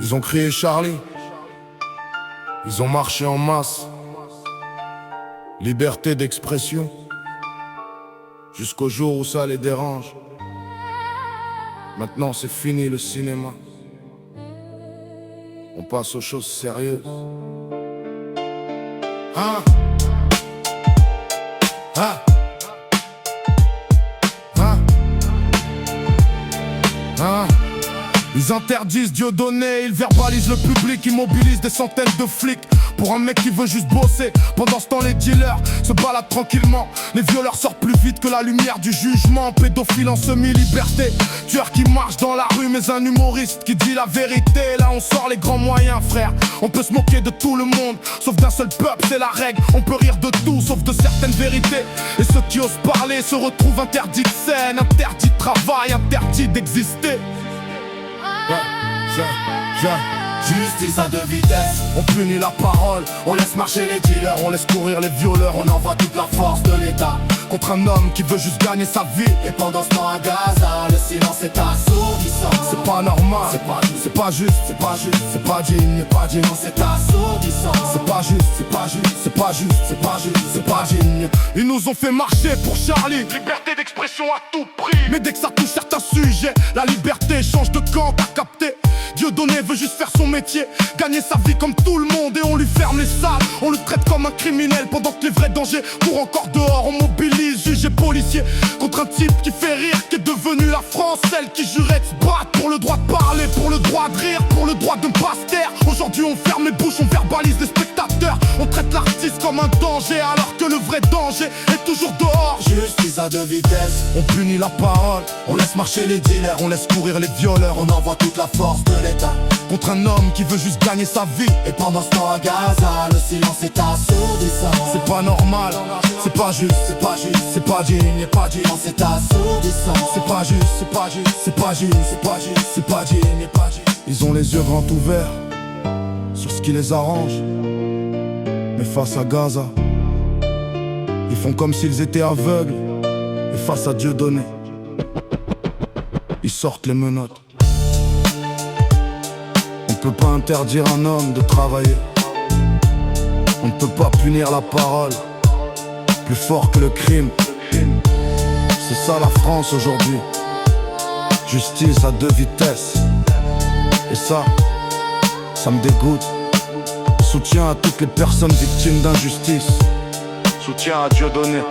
Ils ont crié Charlie, ils ont marché en masse. Liberté d'expression, jusqu'au jour où ça les dérange. Maintenant c'est fini le cinéma, on passe aux choses sérieuses. Hein? Hein? Hein? Hein? Ils interdisent Dieudonné, ils verbalisent le public, ils mobilisent des centaines de flics pour un mec qui veut juste bosser. Pendant ce temps les dealers se baladent tranquillement. Les violeurs sortent plus vite que la lumière du jugement. Pédophile en semi-liberté, tueur qui marche dans la rue mais un humoriste qui dit la vérité. Là on sort les grands moyens frère. On peut se moquer de tout le monde, sauf d'un seul peuple, c'est la règle. On peut rire de tout, sauf de certaines vérités. Et ceux qui osent parler se retrouvent interdits de scène, interdits de travail, interdits d'exister. Justice à deux vitesses. On punit la parole, on laisse marcher les dealers, on laisse courir les violeurs, on envoie toute la force de l'État contre un homme qui veut juste gagner sa vie. Et pendant ce temps à Gaza, le silence est assourdissant. C'est pas normal, c'est pas juste, c'est pas juste, c'est pas digne, pas digne, non c'est assourdissant. C'est pas juste, c'est pas juste, c'est pas juste, c'est pas digne. Ils nous ont fait marcher pour Charlie, liberté d'expression à tout prix. Mais dès que ça touche certains sujets, la liberté change de camp, t'as capté. Dieudonné veut juste faire son métier, gagner sa vie comme tout le monde. Et on lui ferme les salles, on le traite comme un criminel. Pendant que les vrais dangers courent encore dehors, on mobilise juges et policiers contre un type qui fait rire, qui est devenu la France. Celle qui jurait de se battre pour le droit de parler, pour le droit de rire, pour le droit de ne pas se taire. Aujourd'hui on ferme les bouches, on verbalise les spectateurs. On traite l'artiste comme un danger alors que le vrai danger est toujours dehors. Justice à deux vitesses, on punit la parole, on laisse marcher les dealers, on laisse courir les violeurs, on envoie toute la force de l'État contre un homme qui veut juste gagner sa vie. Et pendant ce temps à Gaza, le silence est assourdissant. C'est pas normal, c'est pas juste, c'est pas juste, c'est pas digne, pas digne, non c'est assourdissant. C'est pas juste, c'est pas juste, c'est pas juste, c'est pas juste, c'est pas digne, pas digne. Ils ont les yeux grands ouverts sur ce qui les arrange, mais face à Gaza, ils font comme s'ils étaient aveugles. Et face à Dieudonné, ils sortent les menottes. On ne peut pas interdire un homme de travailler. On ne peut pas punir la parole plus fort que le crime. C'est ça la France aujourd'hui. Justice à deux vitesses. Et ça me dégoûte. Soutien à toutes les personnes victimes d'injustice. Soutien à Dieudonné.